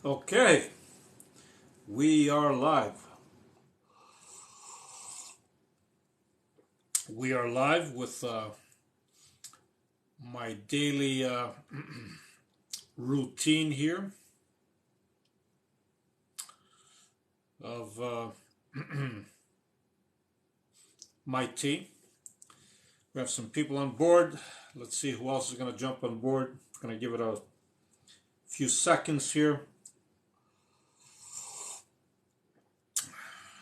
Okay, we are live. We are live with my daily routine here of my tea. We have some people on board. Let's see who else is going to jump on board. I'm going to give it a few seconds here.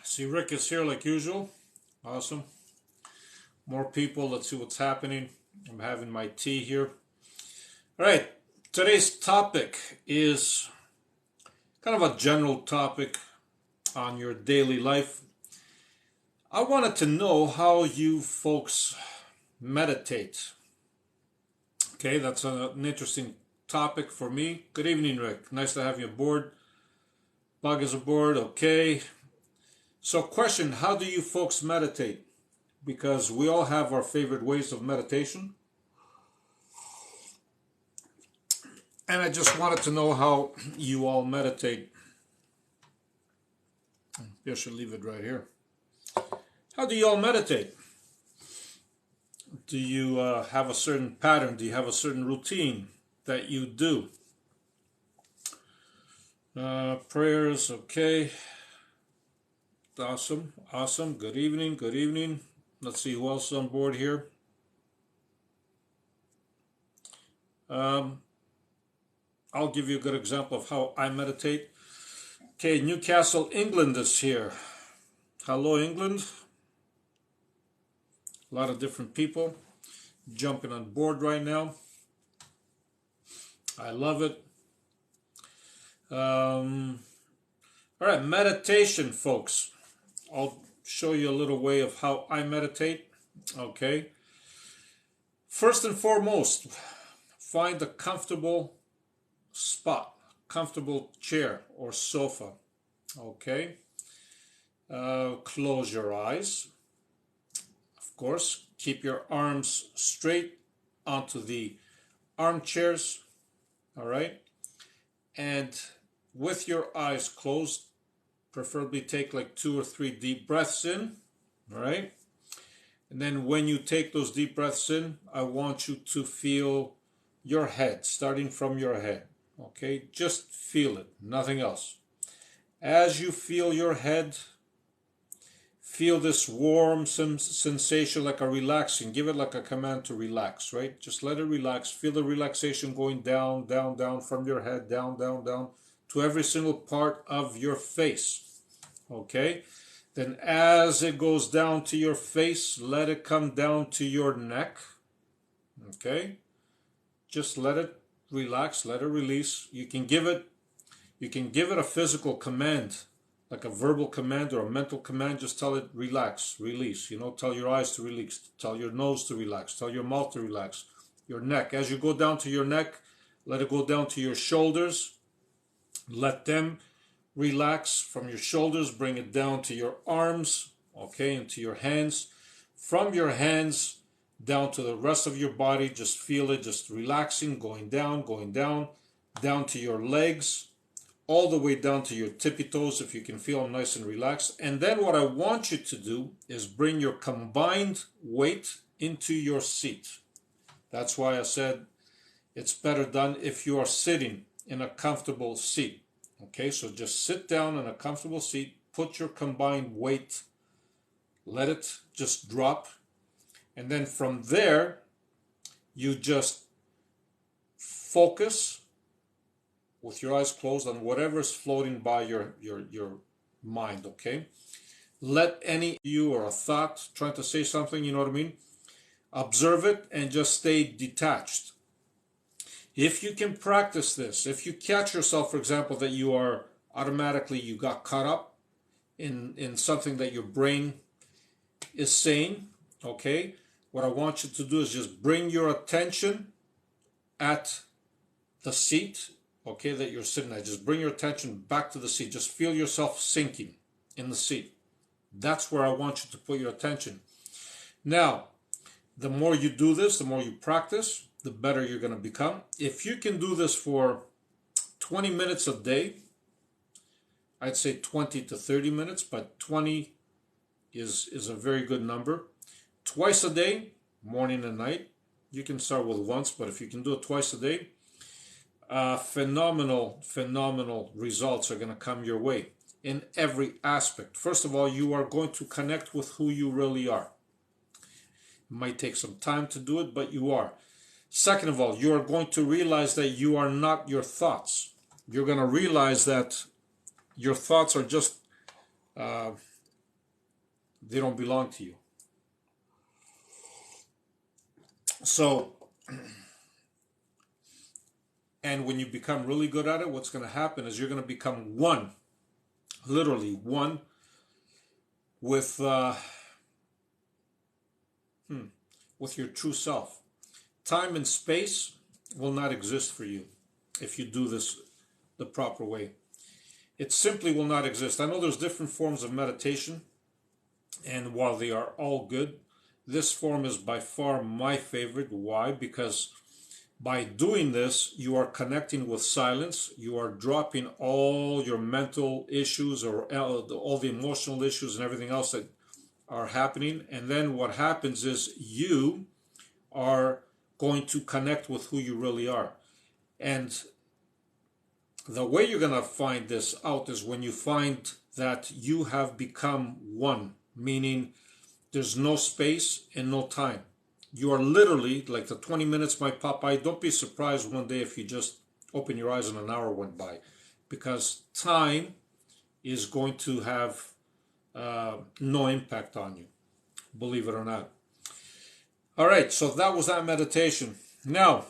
See, Rick is here like usual. Awesome. More people. Let's see what's happening. I'm having my tea here. All right. Today's topic is kind of a general topic on your daily life. I wanted to know how you folks meditate. Okay, that's an interesting topic for me. Good evening, Rick. Nice to have you aboard. Bug is aboard. Okay. So question, how do you folks meditate? Because we all have our favorite ways of meditation. And I just wanted to know how you all meditate. I should leave it right here. How do you all meditate? Do you have a certain pattern? Do you have a certain routine that you do? Prayers, okay. Awesome, awesome. Good evening, good evening. Let's see who else is on board here. I'll give you a good example of how I meditate. Okay, Newcastle, England is here. Hello, England. A lot of different people jumping on board right now. I love it. All right, meditation, folks. I'll show you a little way of how I meditate. Okay. First and foremost, find a comfortable spot, comfortable chair or sofa. Okay. Close your eyes. Of course, keep your arms straight onto the armchairs. All right. And with your eyes closed, preferably take like 2 or 3 deep breaths in. All right. And then when you take those deep breaths in, I want you to feel your head, starting from your head. Okay. Just feel it, nothing else. As you feel your head, feel this warm sensation, like a relaxing. Give it like a command to relax, right? Just let it relax. Feel the relaxation going down, down, down from your head, down, down, down to every single part of your face. Okay? Then as it goes down to your face, let it come down to your neck. Okay? Just let it relax, let it release. You can give it a physical command, like a verbal command or a mental command. Just tell it relax, release. Tell your eyes to release, tell your nose to relax, tell your mouth to relax, your neck. As you go down to your neck, let it go down to your shoulders. Let them relax from your shoulders. Bring it down to your arms, okay, and to your hands. From your hands down to the rest of your body, just feel it, just relaxing, going down, down to your legs, all the way down to your tippy toes, if you can feel them nice and relaxed. And then what I want you to do is bring your combined weight into your seat. That's why I said it's better done if you are sitting in a comfortable seat. Okay, so just sit down in a comfortable seat, put your combined weight, let it just drop, and then from there, you just focus with your eyes closed on whatever's floating by your mind, okay? Let any you or a thought trying to say something, you know what I mean? Observe it and just stay detached. If you can practice this, if you catch yourself, for example, that you got caught up in something that your brain is saying, okay, what I want you to do is just bring your attention at the seat, okay, that you're sitting at. Just bring your attention back to the seat. Just feel yourself sinking in the seat. That's where I want you to put your attention. Now, the more you do this, the more you practice, the better you're going to become. If you can do this for 20 minutes a day, I'd say 20 to 30 minutes, but 20 is a very good number. Twice a day, morning and night. You can start with once, but if you can do it twice a day, phenomenal results are going to come your way in every aspect. First of all, you are going to connect with who you really are. It might take some time to do it, but you are. Second of all, you are going to realize that you are not your thoughts. You're going to realize that your thoughts are just, they don't belong to you. So, and when you become really good at it, what's going to happen is you're going to become one, literally one, with your true self. Time and space will not exist for you if you do this the proper way. It simply will not exist. I know there's different forms of meditation, and while they are all good, this form is by far my favorite. Why? Because by doing this, you are connecting with silence. You are dropping all your mental issues or all the emotional issues and everything else that are happening. And then what happens is you are going to connect with who you really are. And the way you're going to find this out is when you find that you have become one, meaning there's no space and no time. You are literally, like the 20 minutes might pop by. Don't be surprised one day if you just open your eyes and an hour went by, because time is going to have no impact on you, believe it or not. All right, so that was that meditation. Now,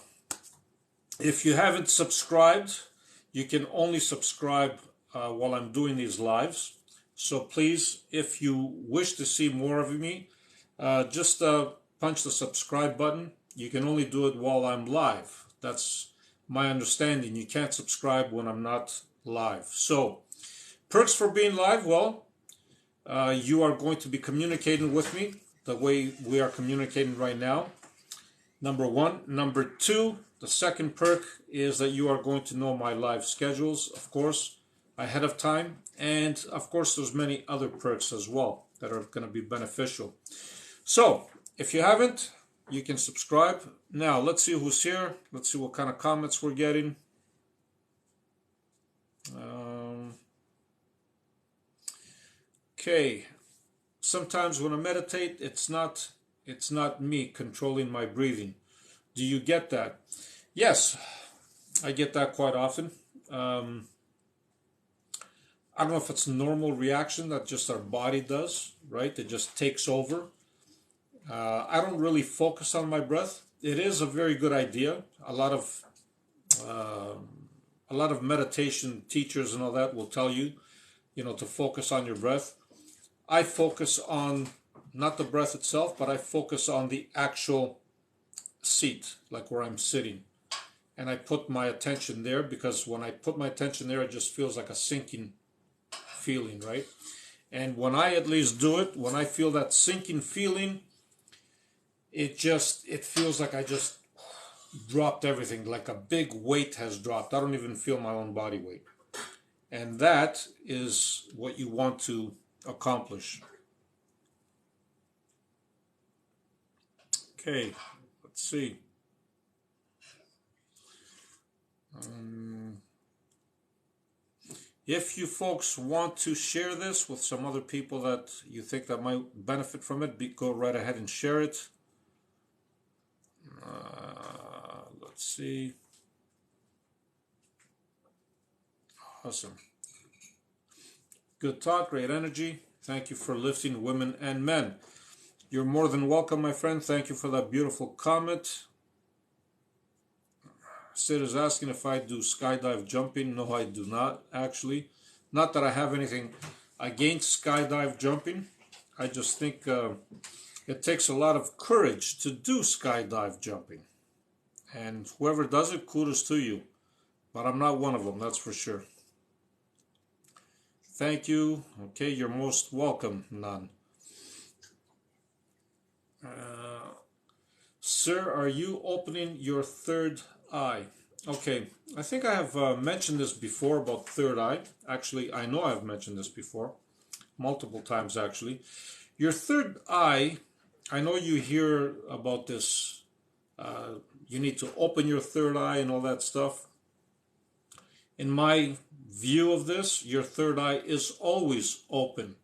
if you haven't subscribed, you can only subscribe while I'm doing these lives. So please, if you wish to see more of me, just punch the subscribe button. You can only do it while I'm live. That's my understanding. You can't subscribe when I'm not live. So, perks for being live, well, you are going to be communicating with me the way we are communicating right now. Number one. Number two, the second perk is that you are going to know my live schedules, of course, ahead of time. And of course, there's many other perks as well that are going to be beneficial. So, if you haven't, you can subscribe. Now, let's see who's here. Let's see what kind of comments we're getting. Okay. Sometimes when I meditate, it's not me controlling my breathing. Do you get that? Yes, I get that quite often. I don't know if it's a normal reaction that just our body does, right? It just takes over. I don't really focus on my breath. It is a very good idea. A lot of meditation teachers and all that will tell you, to focus on your breath. I focus on not the breath itself, but I focus on the actual seat, like where I'm sitting. And I put my attention there, because when I put my attention there, it just feels like a sinking feeling, right? And when I at least do it, when I feel that sinking feeling, it feels like I just dropped everything, like a big weight has dropped. I don't even feel my own body weight. And that is what you want to accomplish. Okay, let's see. If you folks want to share this with some other people that you think that might benefit from it, go right ahead and share it. Let's see. Awesome. Good talk, great energy. Thank you for lifting women and men. You're more than welcome, my friend. Thank you for that beautiful comment. Sid is asking if I do skydive jumping. No, I do not, actually. Not that I have anything against skydive jumping. I just think it takes a lot of courage to do skydive jumping. And whoever does it, kudos to you. But I'm not one of them, that's for sure. Thank you. Okay, you're most welcome, Nan. Sir, are you opening your third eye? Okay, I think I have mentioned this before about third eye. Actually, I know I've mentioned this before, multiple times actually. Your third eye, I know you hear about this, you need to open your third eye and all that stuff. In my view of this, your third eye is always open.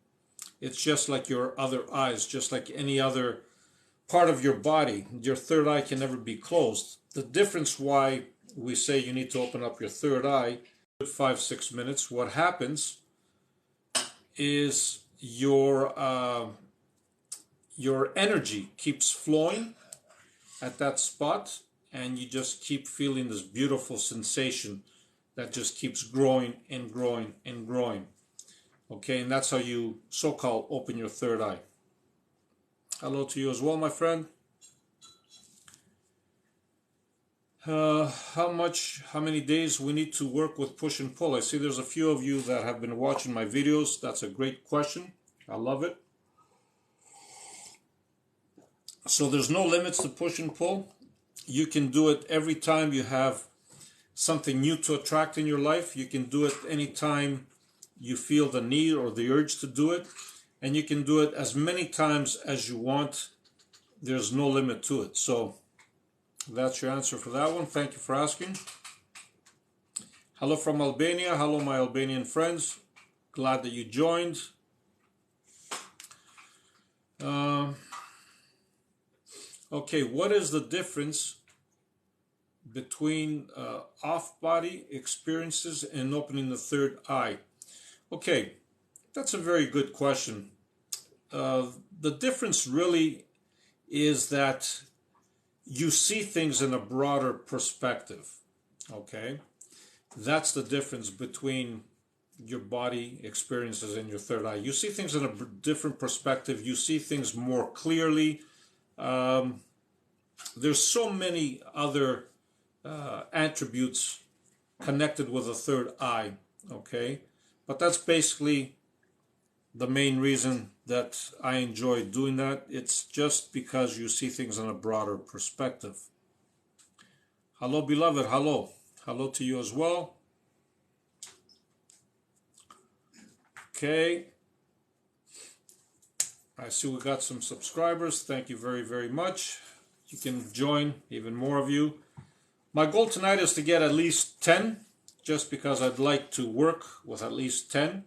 It's just like your other eyes, just like any other part of your body. Your third eye can never be closed. The difference why we say you need to open up your third eye 5-6 minutes, what happens is your energy keeps flowing at that spot, and you just keep feeling this beautiful sensation that just keeps growing and growing and growing. Okay, and that's how you so-called open your third eye. Hello to you as well, my friend. How many days we need to work with push and pull? I see there's a few of you that have been watching my videos. That's a great question. I love it. So there's no limits to push and pull. You can do it every time you have something new to attract in your life. You can do it anytime you feel the need or the urge to do it. And you can do it as many times as you want. There's no limit to it. So that's your answer for that one. Thank you for asking. Hello from Albania. Hello, my Albanian friends. Glad that you joined. Okay, what is the difference between off-body experiences and opening the third eye? Okay, that's a very good question. The difference really is that you see things in a broader perspective. Okay, that's the difference between your body experiences and your third eye. You see things in a different perspective. You see things more clearly. There's so many other attributes connected with a third eye. Okay, but that's basically the main reason that I enjoy doing that. It's just because you see things in a broader perspective. Hello, beloved. Hello. Hello to you as well. Okay. I see we got some subscribers. Thank you very, very much. You can join, even more of you. My goal tonight is to get at least 10, just because I'd like to work with at least 10.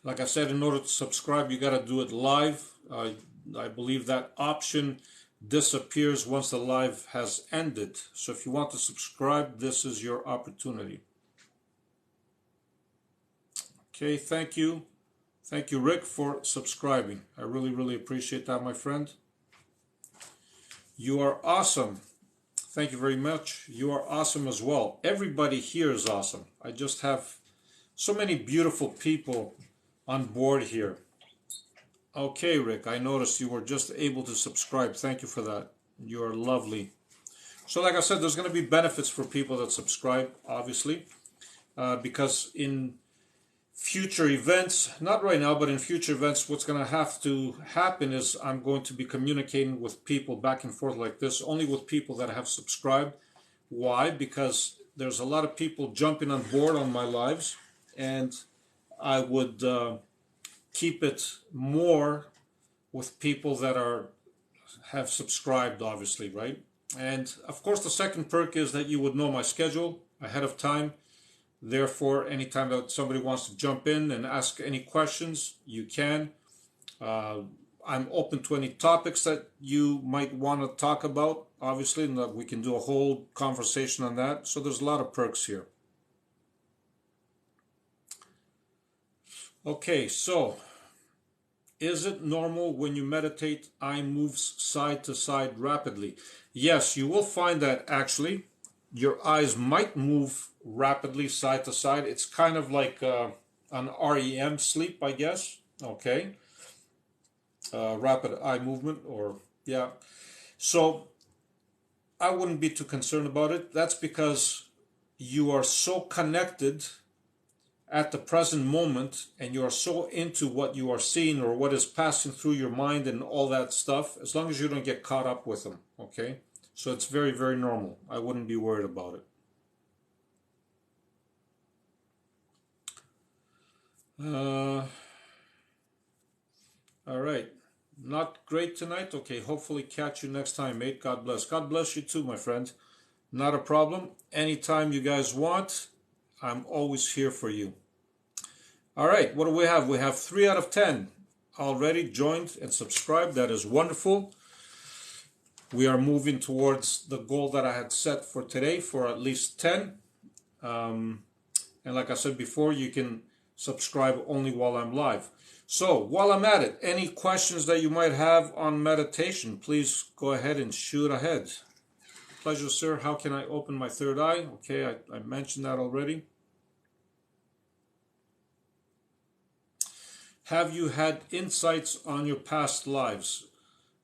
Like I said, in order to subscribe, you got to do it live. I believe that option disappears once the live has ended. So if you want to subscribe, this is your opportunity. Okay, thank you. Thank you, Rick, for subscribing. I really, really appreciate that, my friend. You are awesome. Thank you very much. You are awesome as well. Everybody here is awesome. I just have so many beautiful people on board here. Okay, Rick, I noticed you were just able to subscribe. Thank you for that. You are lovely. So like I said, there's going to be benefits for people that subscribe, obviously, because in future events, not right now, but in future events, what's going to have to happen is I'm going to be communicating with people back and forth like this, only with people that have subscribed. Why? Because there's a lot of people jumping on board on my lives, and I would keep it more with people that have subscribed, obviously, right? And of course, the second perk is that you would know my schedule ahead of time. Therefore, anytime that somebody wants to jump in and ask any questions, you can. I'm open to any topics that you might want to talk about, obviously, and that we can do a whole conversation on that. So there's a lot of perks here. Okay, so is it normal when you meditate, eye moves side to side rapidly? Yes, you will find that actually your eyes might move rapidly side to side. It's kind of like an REM sleep, I guess. Okay. Rapid eye movement, or yeah. So I wouldn't be too concerned about it. That's because you are so connected at the present moment, and you are so into what you are seeing or what is passing through your mind and all that stuff, as long as you don't get caught up with them. Okay. So it's very, very normal. I wouldn't be worried about it. All right. Not great tonight? Okay, hopefully catch you next time, mate. God bless. God bless you too, my friend. Not a problem. Anytime you guys want, I'm always here for you. All right, what do we have? We have 3 out of 10 already joined and subscribed. That is wonderful. We are moving towards the goal that I had set for today for at least 10. And like I said before, you can subscribe only while I'm live. So while I'm at it, any questions that you might have on meditation, please go ahead and shoot ahead. Pleasure, sir. How can I open my third eye? Okay, I mentioned that already. Have you had insights on your past lives?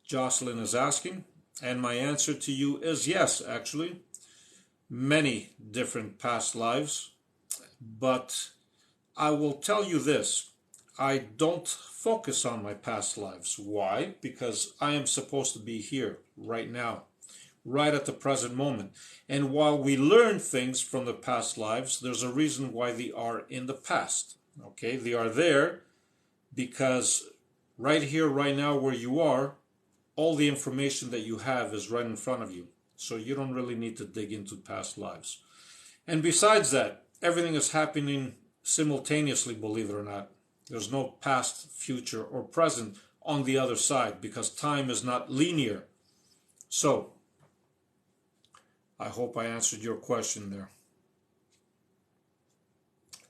Jocelyn is asking. And my answer to you is yes, actually. Many different past lives. But I will tell you this. I don't focus on my past lives. Why? Because I am supposed to be here right now, right at the present moment. And while we learn things from the past lives, there's a reason why they are in the past. Okay, they are there because right here, right now, where you are, all the information that you have is right in front of you. So you don't really need to dig into past lives. And besides that, everything is happening simultaneously, believe it or not. There's no past, future, or present on the other side because time is not linear. So, I hope I answered your question there.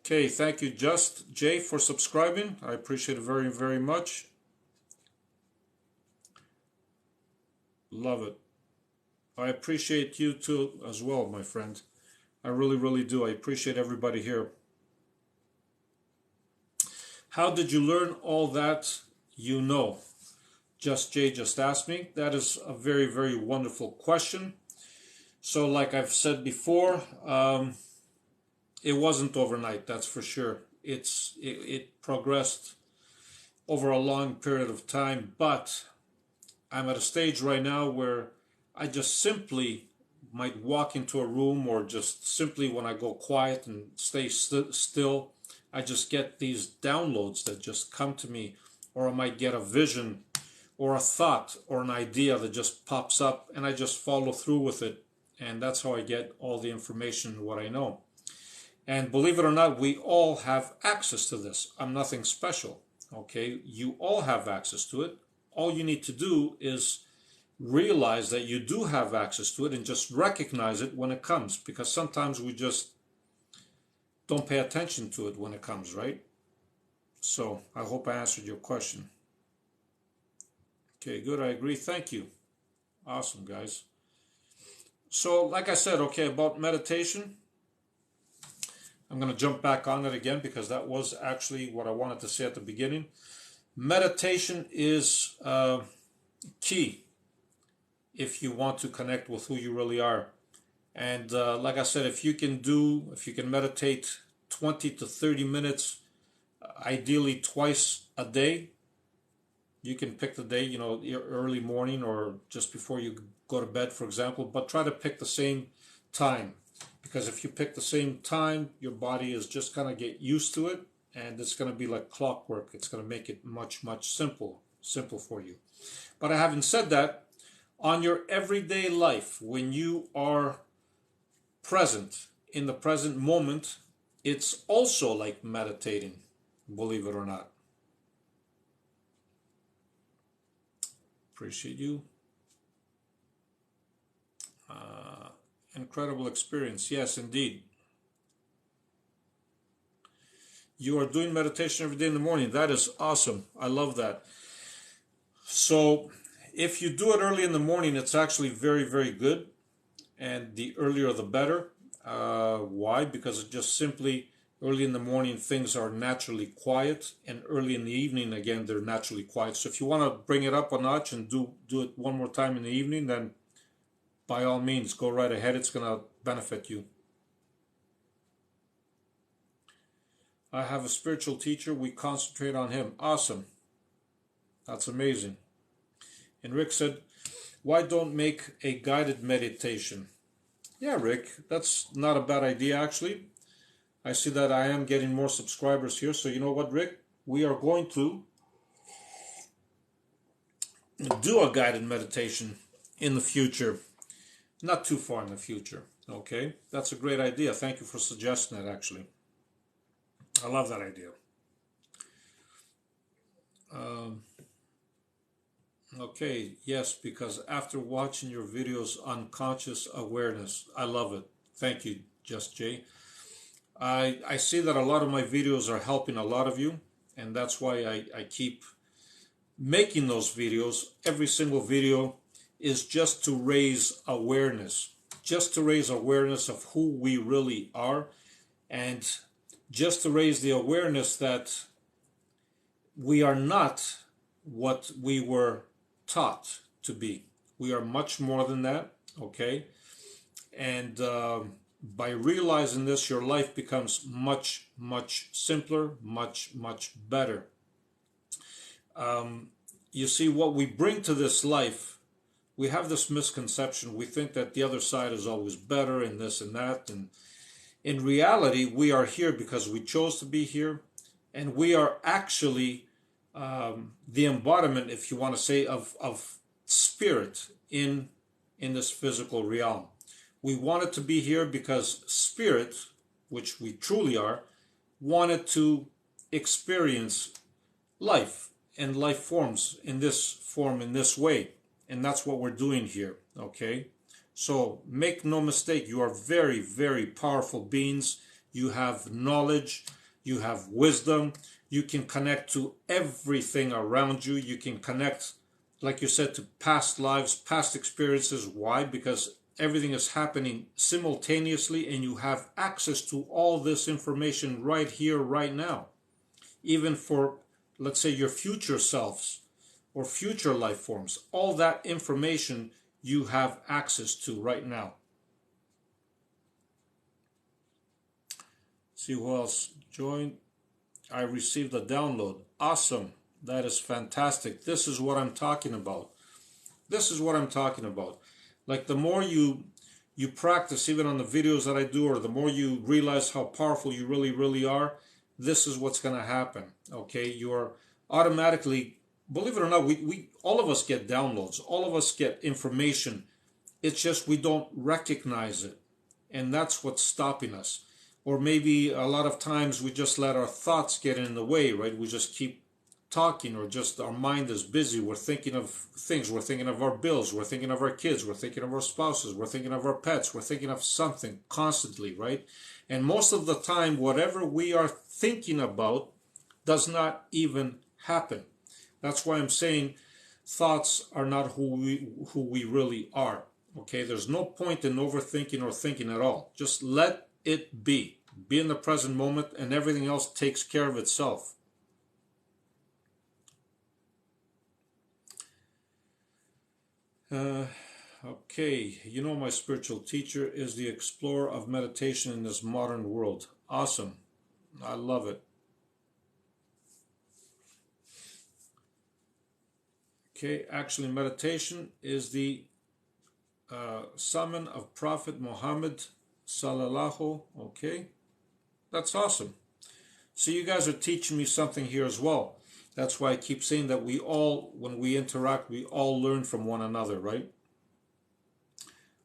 Okay, thank you, Just Jay, for subscribing. I appreciate it very, very much. Love it. I appreciate you too as well, my friend. I really, really do. I appreciate everybody here. How did you learn all that you know? Just Jay just asked me. That is a very, very wonderful question. So like I've said before, it wasn't overnight, that's for sure. It progressed over a long period of time, but I'm at a stage right now where I just simply might walk into a room or just simply when I go quiet and stay still, I just get these downloads that just come to me, or I might get a vision or a thought or an idea that just pops up and I just follow through with it. And that's how I get all the information, what I know. And believe it or not, we all have access to this. I'm nothing special, okay? You all have access to it. All you need to do is realize that you do have access to it and just recognize it when it comes, because sometimes we just don't pay attention to it when it comes, right? So I hope I answered your question. Okay, good. I agree. Thank you. Awesome, guys. So like I said, okay, about meditation, I'm going to jump back on it again because that was actually what I wanted to say at the beginning. Meditation is key if you want to connect with who you really are. And like I said, if you can meditate 20 to 30 minutes, ideally twice a day, you can pick the day, early morning or just before you go to bed, for example, but try to pick the same time. Because if you pick the same time, your body is just going to get used to it, and it's going to be like clockwork. It's going to make it much, much simple for you. But having said that, on your everyday life, when you are present in the present moment, it's also like meditating, believe it or not. Appreciate you. Incredible experience. Yes, indeed. You are doing meditation every day in the morning. That is awesome. I love that. So if you do it early in the morning, it's actually very, very good. And the earlier the better. Why? Because it just simply early in the morning things are naturally quiet, and early in the evening again they're naturally quiet. So if you want to bring it up a notch and do it one more time in the evening, then by all means go right ahead. It's going to benefit you. I have a spiritual teacher. We concentrate on him. Awesome. That's amazing. And Rick said, why don't make a guided meditation? Yeah, Rick, that's not a bad idea actually. I see that I am getting more subscribers here. So you know what, Rick? We are going to do a guided meditation in the future. Not too far in the future. Okay? That's a great idea. Thank you for suggesting that, actually. I love that idea. Okay, yes, because after watching your videos on conscious awareness, I love it. Thank you, Just Jay. I see that a lot of my videos are helping a lot of you, and that's why I keep making those videos. Every single video is just to raise awareness, of who we really are, and just to raise the awareness that we are not what we were taught to be. We are much more than that, okay? And by realizing this, your life becomes much, much simpler, much, much better. You see, what we bring to this life, we have this misconception. We think that the other side is always better and this and that. And in reality, we are here because we chose to be here. And we are actually the embodiment, if you want to say, of spirit in this physical realm. We wanted to be here because spirit, which we truly are, wanted to experience life and life forms in this form, in this way. And that's what we're doing here, okay? So make no mistake, you are very, very powerful beings. You have knowledge, you have wisdom, you can connect to everything around you. You can connect, like you said, to past lives, past experiences. Why? Because everything is happening simultaneously and you have access to all this information right here, right now. Even for, let's say, your future selves or future life forms, all that information you have access to right now. See who else joined. I received a download. Awesome. That is fantastic. This is what I'm talking about. This is what I'm talking about. Like the more you practice, even on the videos that I do, or the more you realize how powerful you really, really are, this is what's going to happen. Okay? You're automatically, believe it or not, we all of us get downloads. All of us get information. It's just we don't recognize it. And that's what's stopping us. Or maybe a lot of times we just let our thoughts get in the way, right? We just keep talking, or just our mind is busy. We're thinking of things. We're thinking of our bills. We're thinking of our kids. We're thinking of our spouses. We're thinking of our pets. We're thinking of something constantly, right? And most of the time, whatever we are thinking about does not even happen. That's why I'm saying thoughts are not who we really are. Okay? There's no point in overthinking or thinking at all. Just let it be. Be in the present moment, and everything else takes care of itself. Okay, you know, my spiritual teacher is the explorer of meditation in this modern world. Awesome. I love it. Okay, actually, meditation is the summon of Prophet Muhammad Sallallahu. Okay, that's awesome. So you guys are teaching me something here as well. That's why I keep saying that we all, when we interact, we all learn from one another, right?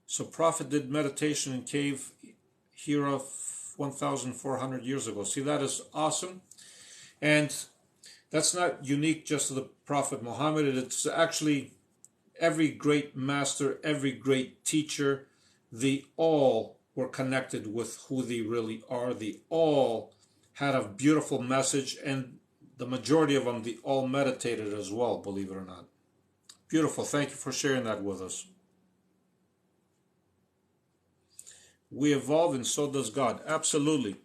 So Prophet did meditation in cave Hira 1,400 years ago. See, that is awesome. And that's not unique just to the Prophet Muhammad. It's actually every great master, every great teacher, they all were connected with who they really are. They all had a beautiful message, and the majority of them, they all meditated as well, believe it or not. Beautiful. Thank you for sharing that with us. We evolve, and so does God. Absolutely.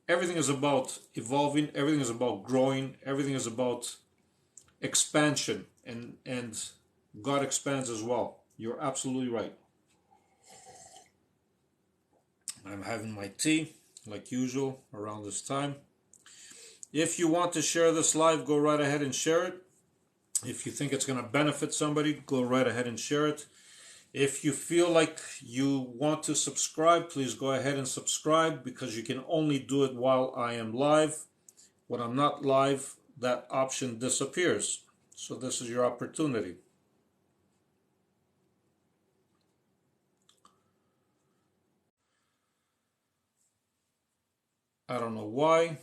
Everything is about evolving. Everything is about growing. Everything is about expansion. And God expands as well. You're absolutely right. I'm having my tea, like usual, around this time. If you want to share this live, go right ahead and share it. If you think it's going to benefit somebody, go right ahead and share it. If you feel like you want to subscribe, please go ahead and subscribe, because you can only do it while I am live. When I'm not live, that option disappears. So this is your opportunity. I don't know why.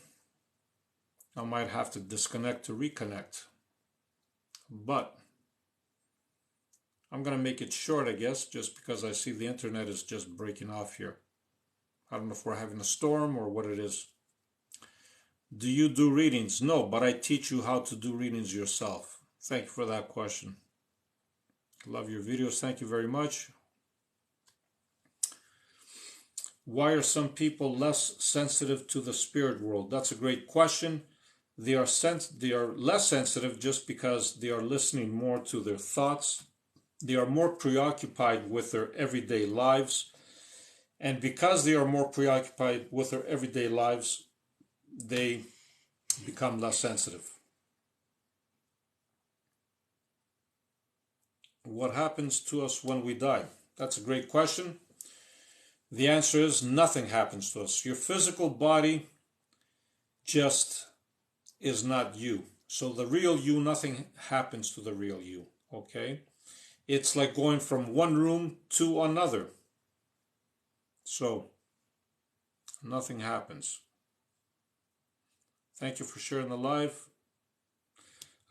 I might have to disconnect to reconnect. But I'm going to make it short, I guess, just because I see the internet is just breaking off here. I don't know if we're having a storm or what it is. Do you do readings? No, but I teach you how to do readings yourself. Thank you for that question. Love your videos. Thank you very much. Why are some people less sensitive to the spirit world? That's a great question. They are less sensitive just because they are listening more to their thoughts. They are more preoccupied with their everyday lives. And because they are more preoccupied with their everyday lives, they become less sensitive. What happens to us when we die? That's a great question. The answer is nothing happens to us. Your physical body just is not you. So the real you, nothing happens to the real you, okay? It's like going from one room to another. So nothing happens. Thank you for sharing the live.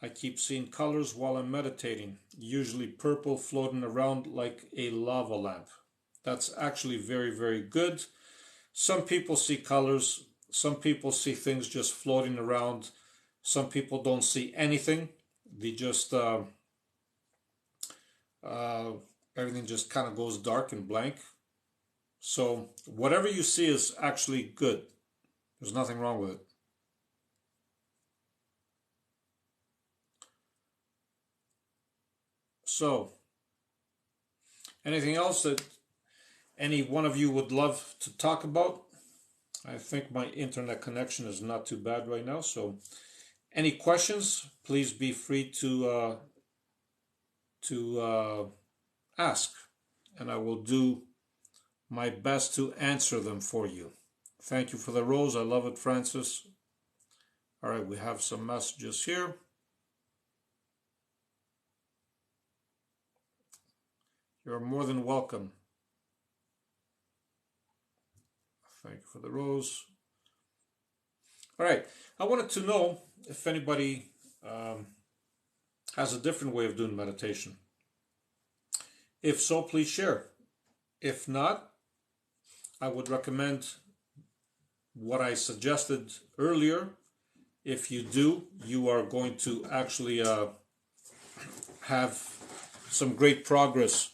I keep seeing colors while I'm meditating, usually purple floating around like a lava lamp. That's actually very, very good. Some people see colors. Some people see things just floating around. Some people don't see anything. They just, everything just kind of goes dark and blank. So whatever you see is actually good. There's nothing wrong with it. So, anything else that any one of you would love to talk about? I think my internet connection is not too bad right now. So, any questions? Please be free to ask, and I will do my best to answer them for you. Thank you for the rose. I love it, Francis. All right, we have some messages here. You're more than welcome. Thank you for the rose. All right, I wanted to know if anybody has a different way of doing meditation. If so, please share. If not, I would recommend what I suggested earlier. If you do, you are going to actually have some great progress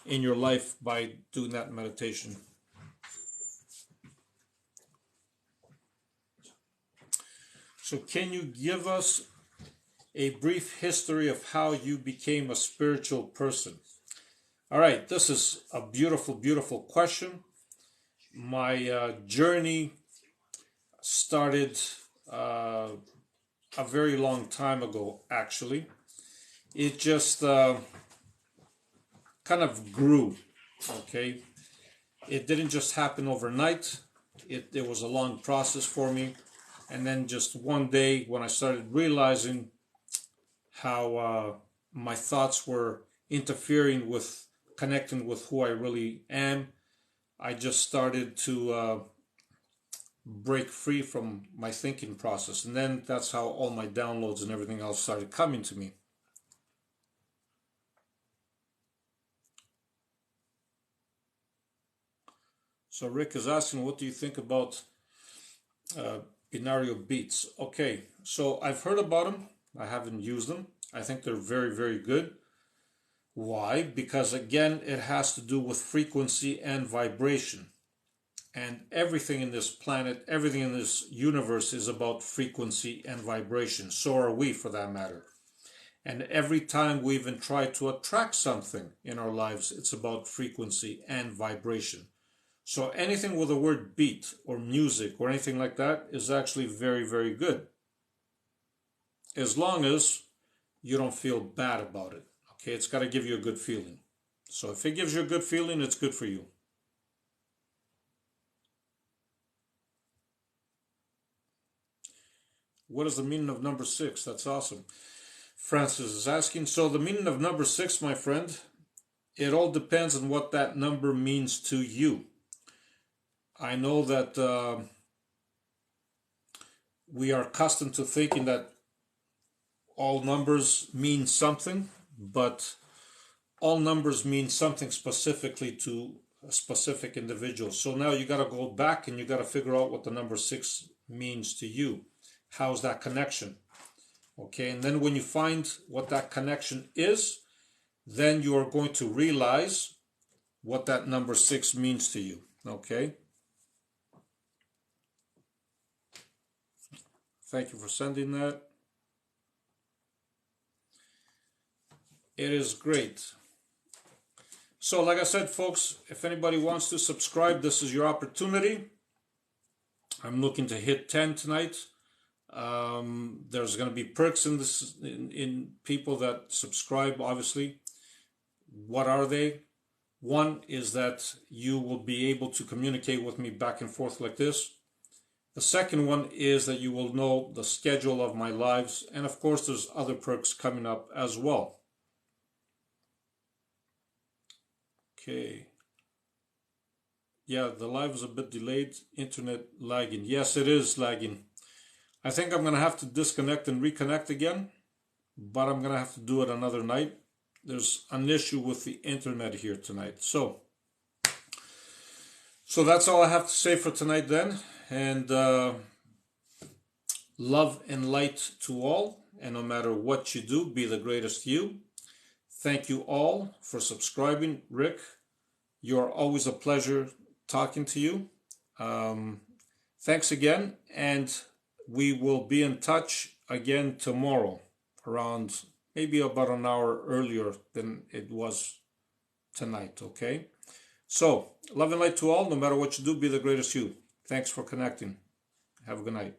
in your life by doing that meditation. So can you give us a brief history of how you became a spiritual person? All right, this is a beautiful, beautiful question. My journey started a very long time ago, actually. It just kind of grew, okay? It didn't just happen overnight. It was a long process for me. And then just one day when I started realizing how my thoughts were interfering with connecting with who I really am, I just started to break free from my thinking process. And then that's how all my downloads and everything else started coming to me. So Rick is asking, what do you think about Binario Beats? Okay, so I've heard about them. I haven't used them. I think they're very, very good. Why? Because again, it has to do with frequency and vibration. And everything in this planet, everything in this universe is about frequency and vibration. So are we, for that matter. And every time we even try to attract something in our lives, it's about frequency and vibration. So anything with the word beat or music or anything like that is actually very, very good. As long as you don't feel bad about it. Okay, it's got to give you a good feeling. So if it gives you a good feeling, it's good for you. What is the meaning of number 6? That's awesome. Francis is asking, so the meaning of number 6, my friend, it all depends on what that number means to you. I know that we are accustomed to thinking that all numbers mean something, but all numbers mean something specifically to a specific individual. So now you got to go back and you got to figure out what the number 6 means to you. How's that connection? Okay, and then when you find what that connection is, then you are going to realize what that number 6 means to you. Okay? Thank you for sending that. It is great. So like I said, folks, if anybody wants to subscribe, this is your opportunity. I'm looking to hit 10 tonight. There's going to be perks in this in people that subscribe, obviously. What are they? One is that you will be able to communicate with me back and forth like this. The second one is that you will know the schedule of my lives, and of course there's other perks coming up as well. Okay. Yeah, the live is a bit delayed. Internet lagging. Yes, it is lagging. I think I'm going to have to disconnect and reconnect again, but I'm going to have to do it another night. There's an issue with the internet here tonight. So that's all I have to say for tonight then. And love and light to all. And no matter what you do, be the greatest you. Thank you all for subscribing. Rick, you're always a pleasure talking to you. Thanks again. And we will be in touch again tomorrow around maybe about an hour earlier than it was tonight, okay? So, love and light to all. No matter what you do, be the greatest you. Thanks for connecting. Have a good night.